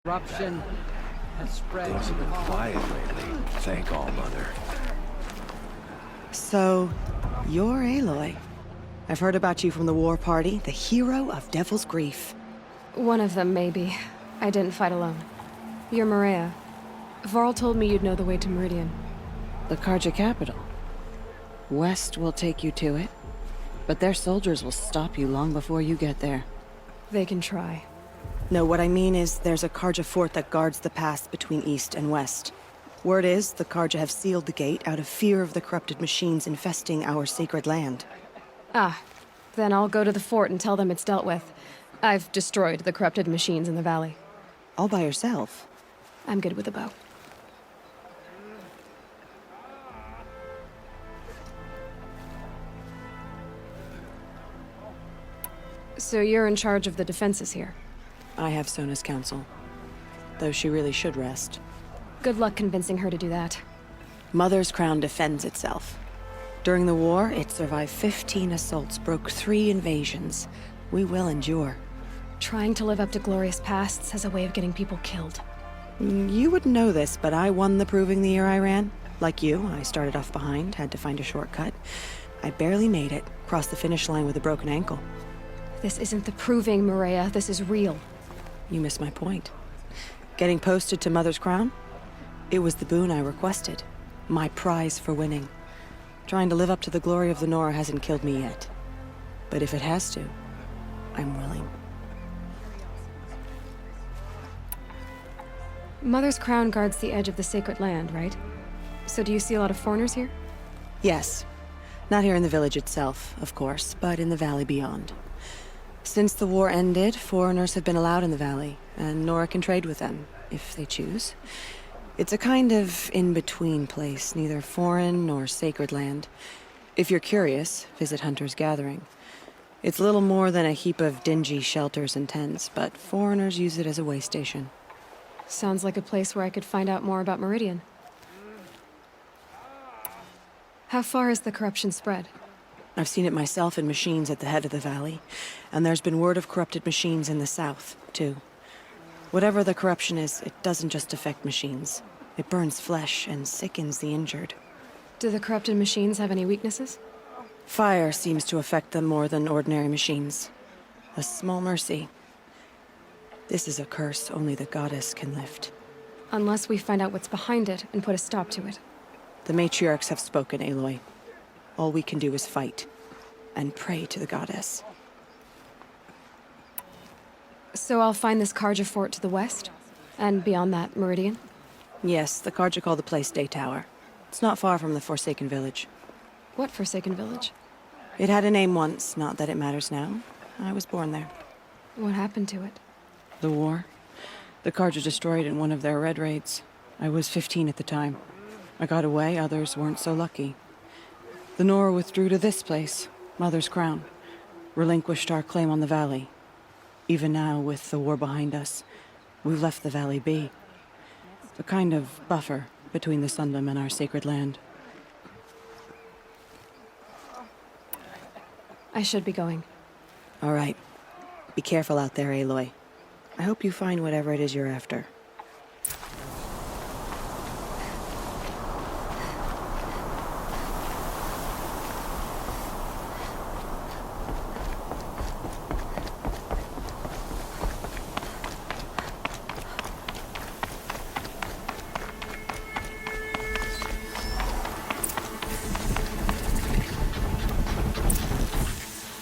Corruption has spread. Things have been quiet lately. Thank All Mother. So, you're Aloy. I've heard about you from the war party, the hero of Devil's Grief. One of them, maybe. I didn't fight alone. You're Maria. Varl told me you'd know the way to Meridian. The Carja capital. West will take you to it, but their soldiers will stop you long before you get there. They can try. No, what I mean is there's a Carja fort that guards the pass between East and West. Word is, the Carja have sealed the gate out of fear of the corrupted machines infesting our sacred land. Ah, then I'll go to the fort and tell them it's dealt with. I've destroyed the corrupted machines in the valley. All by yourself? I'm good with a bow. So you're in charge of the defenses here? I have Sona's counsel. Though she really should rest. Good luck convincing her to do that. Mother's crown defends itself. During the war, it survived 15 assaults, broke 3 invasions. We will endure. Trying to live up to glorious pasts has a way of getting people killed. You wouldn't know this, but I won the proving the year I ran. Like you, I started off behind, had to find a shortcut. I barely made it, crossed the finish line with a broken ankle. This isn't the proving, Maria. This is real. You missed my point. Getting posted to Mother's crown? It was the boon I requested. My prize for winning. Trying to live up to the glory of the Nora hasn't killed me yet. But if it has to, I'm willing. Mother's crown guards the edge of the sacred land, right? So do you see a lot of foreigners here? Yes. Not here in the village itself, of course, but in the valley beyond. Since the war ended, foreigners have been allowed in the valley, and Nora can trade with them, if they choose. It's a kind of in-between place, neither foreign nor sacred land. If you're curious, visit Hunter's Gathering. It's little more than a heap of dingy shelters and tents, but foreigners use it as a way station. Sounds like a place where I could find out more about Meridian. How far has the corruption spread? I've seen it myself in machines at the head of the valley, and there's been word of corrupted machines in the south, too. Whatever the corruption is, it doesn't just affect machines. It burns flesh and sickens the injured. Do the corrupted machines have any weaknesses? Fire seems to affect them more than ordinary machines. A small mercy. This is a curse only the goddess can lift. Unless we find out what's behind it and put a stop to it. The matriarchs have spoken, Aloy. All we can do is fight, and pray to the goddess. So I'll find this Carja fort to the west? And beyond that, Meridian? Yes, the Carja call the place Day Tower. It's not far from the Forsaken Village. What Forsaken Village? It had a name once, not that it matters now. I was born there. What happened to it? The war. The Carja destroyed in one of their red raids. I was 15 at the time. I got away, others weren't so lucky. The Nora withdrew to this place, Mother's Crown. Relinquished our claim on the valley. Even now, with the war behind us, we've left the valley be. A kind of buffer between the Sundom and our sacred land. I should be going. All right. Be careful out there, Aloy. I hope you find whatever it is you're after.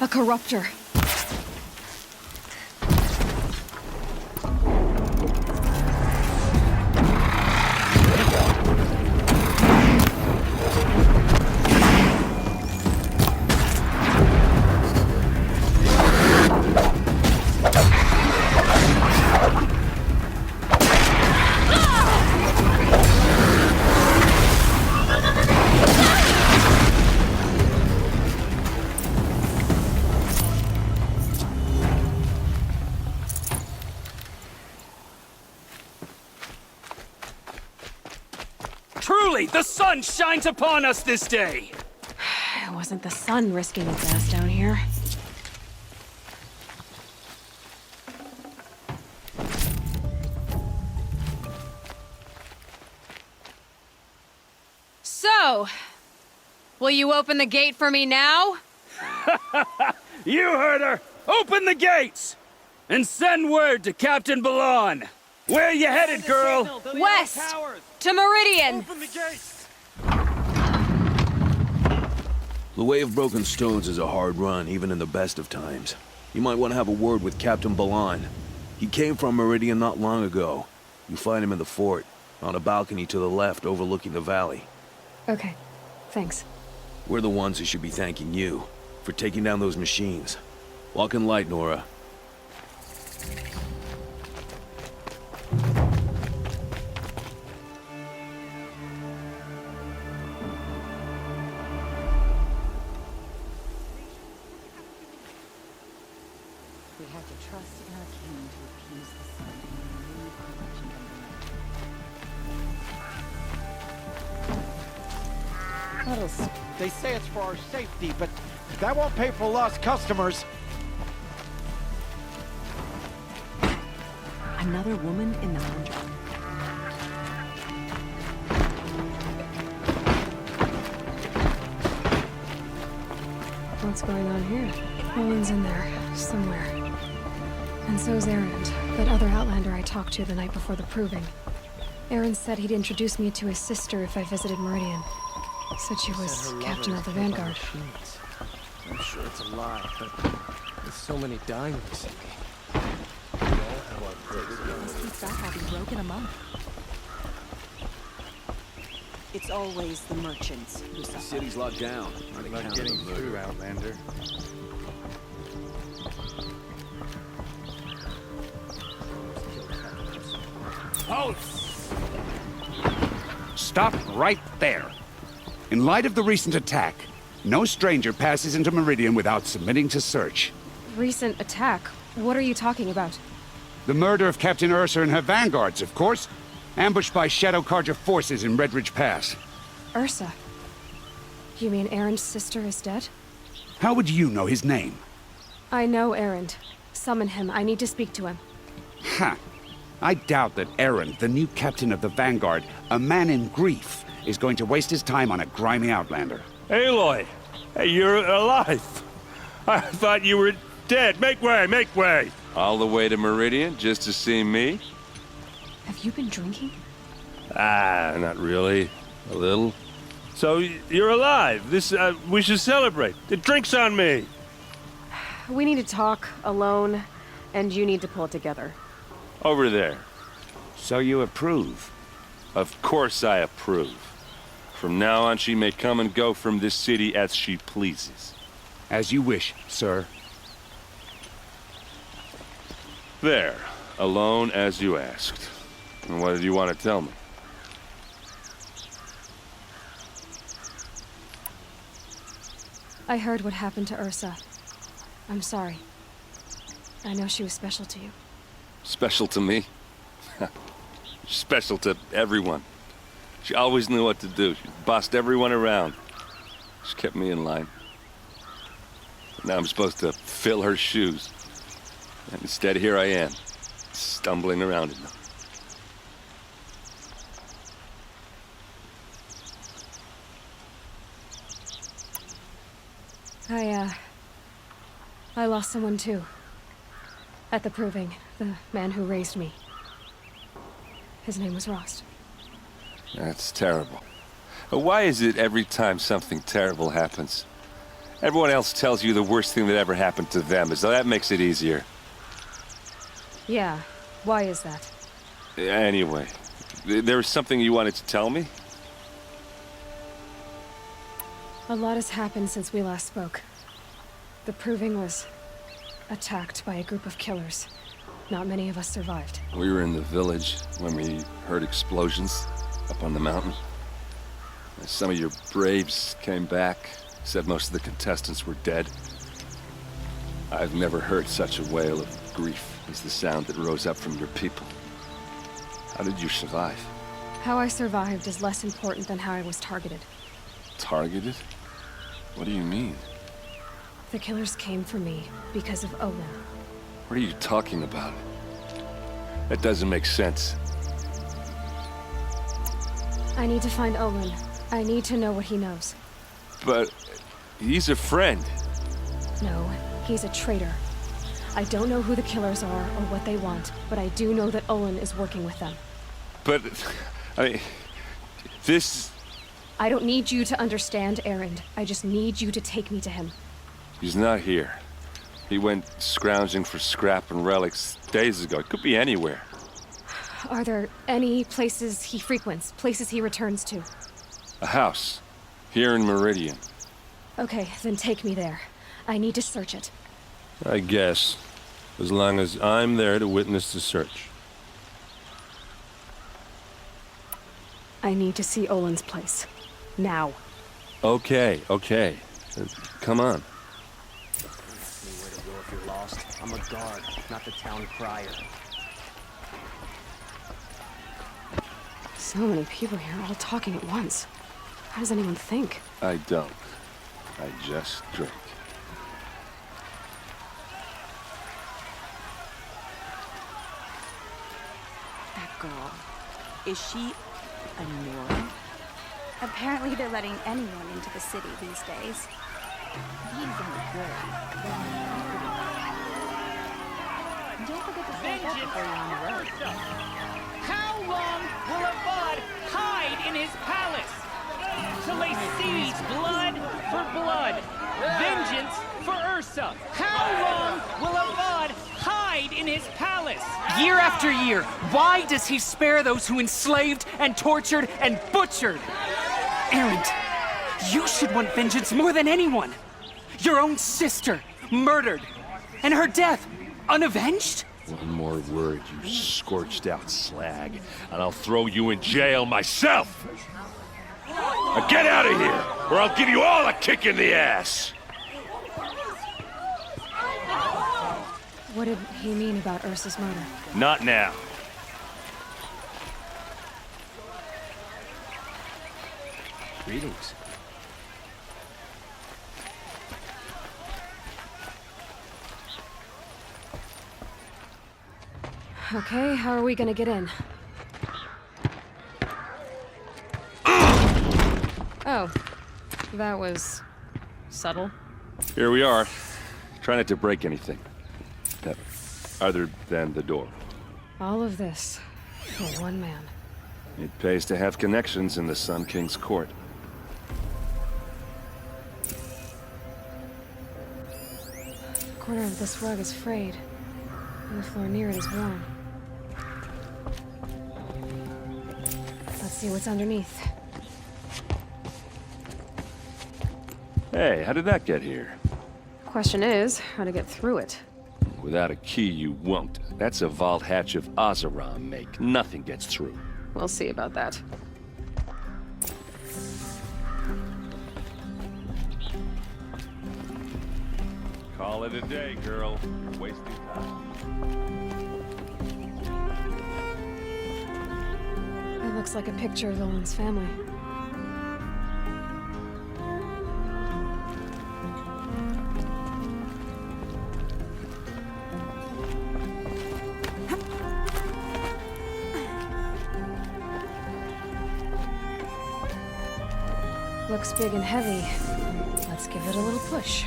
A corruptor. Truly, the sun shines upon us this day! It wasn't the sun risking its ass down here. So, will you open the gate for me now? You heard her! Open the gates! And send word to Captain Balon! Where you headed, girl? West! To Meridian! The Way of Broken Stones is a hard run, even in the best of times. You might want to have a word with Captain Balon. He came from Meridian not long ago. You find him in the fort, on a balcony to the left overlooking the valley. Okay, thanks. We're the ones who should be thanking you for taking down those machines. Walk in light, Nora. We have to trust in our king to appease the sun and remove corruption from the land. They say it's for our safety, but that won't pay for lost customers. Another woman in the hundred. What's going on here? Owen's in there, somewhere. And so's Erend, that other Outlander I talked to the night before the proving. Erend said he'd introduce me to his sister if I visited Meridian. Said she was captain of the Vanguard. I'm sure it's a lie, but with so many dying recently. Keeps that having broken a month. It's always the merchants who The suffer. city's locked down. I'm not getting through, Outlander. Halt! Stop right there. In light of the recent attack, no stranger passes into Meridian without submitting to search. Recent attack? What are you talking about? The murder of Captain Ursa and her vanguards, of course. Ambushed by Shadow Carja forces in Redridge Pass. Ursa? You mean Erend's sister is dead? How would you know his name? I know Erend. Summon him. I need to speak to him. Ha! I doubt that Erend, the new captain of the Vanguard, a man in grief, is going to waste his time on a grimy outlander. Aloy! Hey, you're alive! I thought you were dead. Make way, make way! All the way to Meridian just to see me? Have you been drinking? Ah, not really. A little. So, you're alive. We should celebrate. The drink's on me. We need to talk, alone, and you need to pull it together. Over there. So you approve? Of course I approve. From now on, she may come and go from this city as she pleases. As you wish, sir. There. Alone as you asked. And what did you want to tell me? I heard what happened to Ursa. I'm sorry. I know she was special to you. Special to me? Special to everyone. She always knew what to do. She bossed everyone around. She kept me in line. Now I'm supposed to fill her shoes. And instead, here I am, stumbling around in them. I lost someone too. At the proving, the man who raised me. His name was Rost. That's terrible. Why is it every time something terrible happens, everyone else tells you the worst thing that ever happened to them, as though that makes it easier? Yeah, why is that? Anyway, there was something you wanted to tell me? A lot has happened since we last spoke. The proving was attacked by a group of killers. Not many of us survived. We were in the village when we heard explosions up on the mountain. Some of your braves came back, said most of the contestants were dead. I've never heard such a wail of grief as the sound that rose up from your people. How did you survive? How I survived is less important than how I was targeted. Targeted? What do you mean? The killers came for me because of Olin. What are you talking about? That doesn't make sense. I need to find Olin I need to know what he knows. But he's a friend. No, he's a traitor. I don't know who the killers are or what they want, but I do know that Olin is working with them. But, I mean, this... I don't need you to understand, Erend. I just need you to take me to him. He's not here. He went scrounging for scrap and relics days ago. It could be anywhere. Are there any places he frequents, places he returns to? A house. Here in Meridian. Okay, then take me there. I need to search it. I guess. As long as I'm there to witness the search. I need to see Olin's place. Now. Okay. Come on. Anywhere to go if you're lost. I'm a guard, not the town crier. So many people here, all talking at once. How does anyone think? I don't. I just drink. That girl. Is she a Nora? Apparently they're letting anyone into the city these days. He's in the good. Don't forget to stand up before you're on the road. How long will a bud hide in his palace? Till they seize blood for blood, vengeance for Ursa. How long will a bud hide in his palace? Year after year, why does he spare those who enslaved and tortured and butchered? Erend, you should want vengeance more than anyone. Your own sister, murdered, and her death, unavenged? One more word, you scorched out slag, and I'll throw you in jail myself! Now get out of here, or I'll give you all a kick in the ass! What did he mean about Ursa's murder? Not now. Greetings. Okay, how are we gonna get in? Oh, that was subtle. Here we are. Try not to break anything. Other than the door. All of this for one man. It pays to have connections in the Sun King's court. The corner of this rug is frayed, and the floor near it is worn. Let's see what's underneath. Hey, how did that get here? Question is, how to get through it. Without a key, you won't. That's a vault hatch of Azeram make. Nothing gets through. We'll see about that. Call it a day, girl. You're wasting time. It looks like a picture of Olin's family. Looks big and heavy. Let's give it a little push.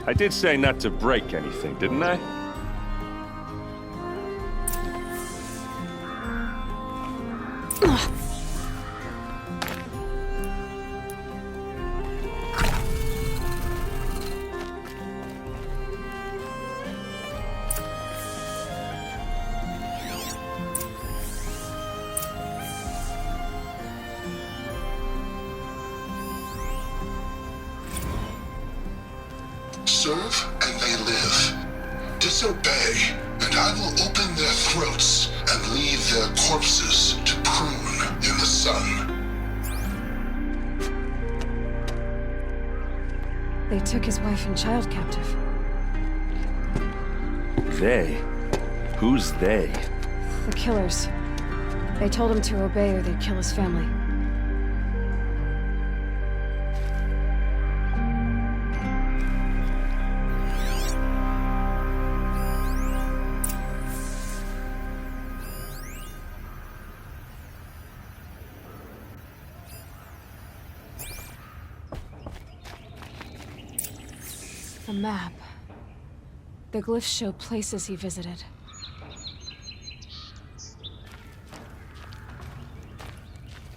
I did say not to break anything, didn't I? Serve and they live. Disobey, and I will open their throats and leave their corpses to prune in the sun. They took his wife and child captive. They? Who's they? The killers. They told him to obey or they'd kill his family. A map. The glyphs show places he visited.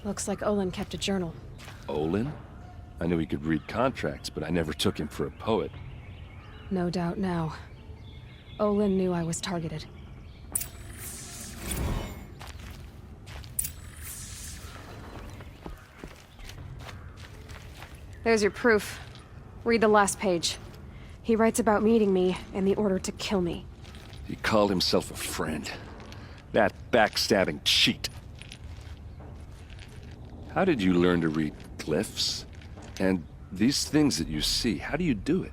Looks like Olin kept a journal. Olin? I knew he could read contracts, but I never took him for a poet. No doubt now. Olin knew I was targeted. There's your proof. Read the last page. He writes about meeting me and the order to kill me. He called himself a friend. That backstabbing cheat. How did you learn to read glyphs? And these things that you see, how do you do it?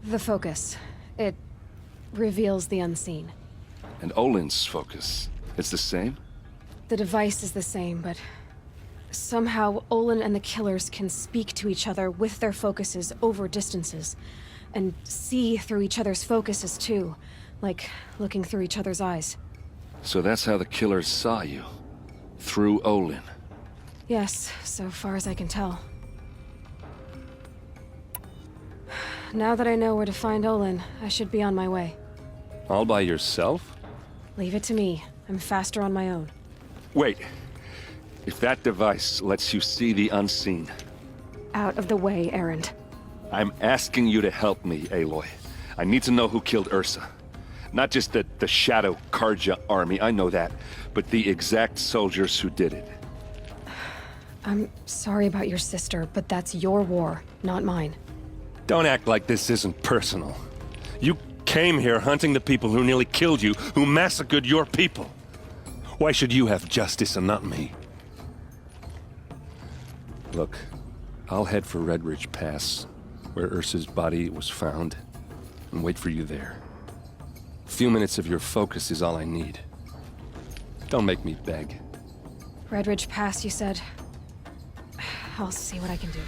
The focus. It reveals the unseen. And Olin's focus, it's the same? The device is the same, but somehow Olin and the killers can speak to each other with their focuses over distances, and see through each other's focuses too, like looking through each other's eyes. So that's how the killers saw you? Through Olin? Yes, so far as I can tell. Now that I know where to find Olin, I should be on my way. All by yourself? Leave it to me. I'm faster on my own. Wait. If that device lets you see the unseen... Out of the way, Erend. I'm asking you to help me, Aloy. I need to know who killed Ursa. Not just the Shadow Karja army, I know that, but the exact soldiers who did it. I'm sorry about your sister, but that's your war, not mine. Don't act like this isn't personal. You came here hunting the people who nearly killed you, who massacred your people. Why should you have justice and not me? Look, I'll head for Red Ridge Pass, where Ursa's body was found, and wait for you there. A few minutes of your focus is all I need. Don't make me beg. Red Ridge Pass, you said? I'll see what I can do.